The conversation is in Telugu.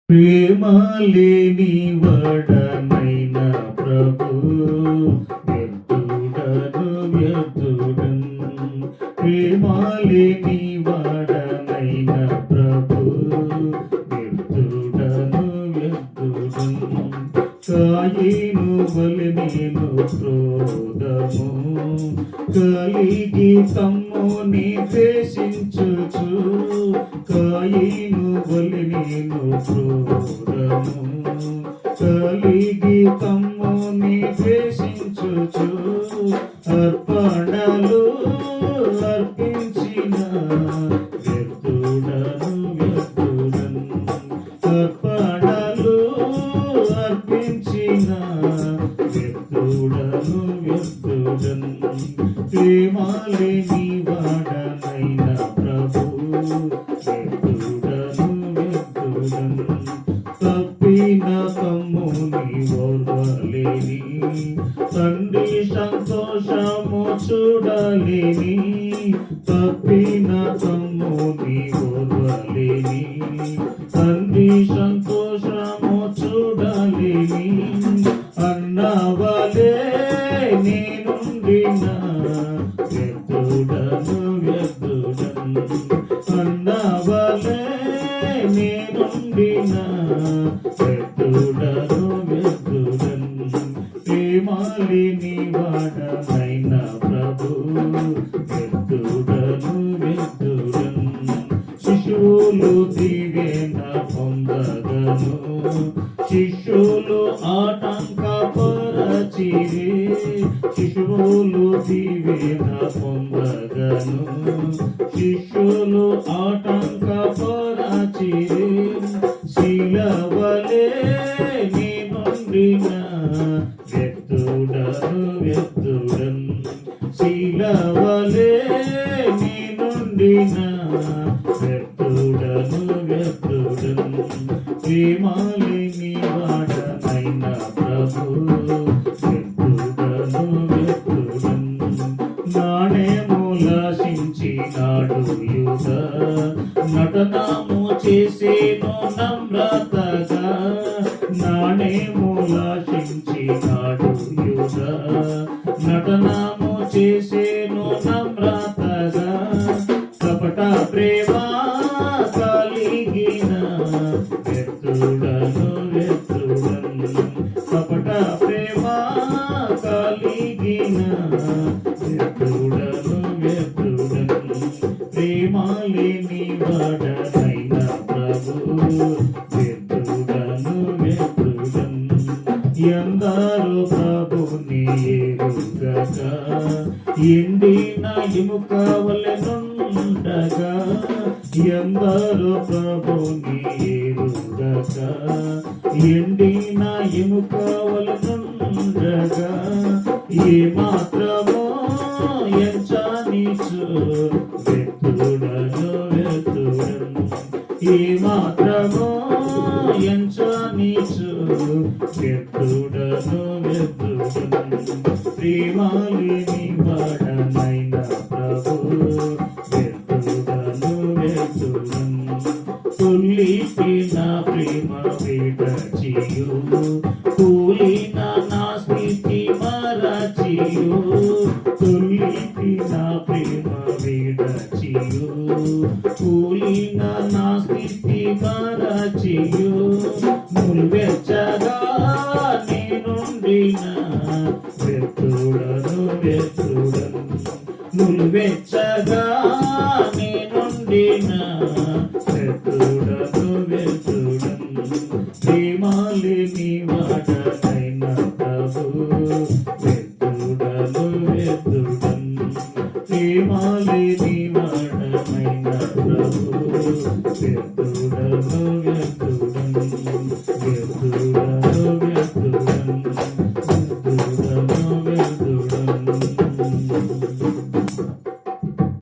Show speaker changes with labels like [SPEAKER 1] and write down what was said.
[SPEAKER 1] ప్రేమ లేని వడనైన ప్రభు వ్యర్థుడను వ్యర్థుడన్. ప్రేమ లేని వడనైన ప్రభు వ్యర్థుడను వ్యర్థుడన్. కాయేను వలె నేను క్రోధము కలిగి తమ్ముని ద్వేషించుచు. కాయేను వలె నేను క్రోధము కలిగి తమ్ముని ద్వేషించుచు. అర్పణలు అర్పించిన వ్యర్థుడను వ్యర్థుడన్. అర్పణలు అర్పించిన వ్యర్థుడను వ్యర్థుడన్. ప్రేమ లేని వాడనైన ప్రభు వ్యర్థుడను వ్యర్థుడన్. తప్పిన తమ్ముని ఓర్వలేని తండ్రి సంతోషము చూడలేని. తప్పిన తమ్ముని ఓర్వలేని తండ్రి సంతోషము చూడలేని. అన్నవలే నేనుండిన వ్యర్థుడను వ్యర్థుడన్. అన్నవలే నేనుండిన వ్యర్థుడను వ్యర్థుడన్. ప్రేమ లేని వాడనైన ప్రభు వ్యర్థుడను వ్యర్థుడన్. శిశువులు దీవెన పొందగను శిష్యులు ఆటంకపరచిరే. శిశువులు దీవెన పొందగను శిష్యులు ఆటంకపరచిరే. శిలవలే నేనుండిన వ్యర్థుడను వ్యర్థుడన్. శిలవలే నేనుండిన వ్యర్థుడను వ్యర్థుడన్. ప్రేమ లేని వాడనైన ప్రభు వ్యర్థుడను వ్యర్థుడన్. నాణెములాశించినాడు యూద నటనము చేసేను నమ్రతగా. నాణెములాశించినాడు యూద నటనము చేసేను నమ్రతగా. కపట ప్రేమ కలిగిన వ్యర్థుడను వ్యర్థుడన్. కపట ప్రేమ కలిగిన వ్యర్థుడను వ్యర్థుడన్. ప్రేమ లేని వాడనైన ప్రభు వ్యర్థుడను వ్యర్థుడన్. ఎందరో ప్రభుని ఎరుగక ఎండిన ఎముక వలె నుండగా. ఎందరో ప్రభుని ఎరుగక ఎండిన ఎముక వలె నుండగా. ఏ మాత్రమో ఎంచనిచు వ్యర్థుడను వ్యర్థుడన్. ఏ మాత్రమో ఎంచనిచు వ్యర్థుడను వ్యర్థుడన్. ప్రేమ లేని వాడనైన ప్రభు వ్యర్థుడను వ్యర్థుడన్. తొలిపిన ప్రేమ విడచియు కూలిన నా స్థితి మరచియు. తొలిపిన ప్రేమ విడచియు కూలిన నా స్థితి మరచియు. ముల్వెచ్చగా నేనుండిన వ్యర్థుడను వ్యర్థుడన్. ముల్వెచ్చగా నేనుండిన వ్యర్థుడను వ్యర్థుడన్. ప్రేమ లేని వాడనైన ప్రభు వ్యర్థుడను వ్యర్థుడన్. ప్రేమ లేని వాడనైన ప్రభు వ్యర్థుడను వ్యర్థుడన్.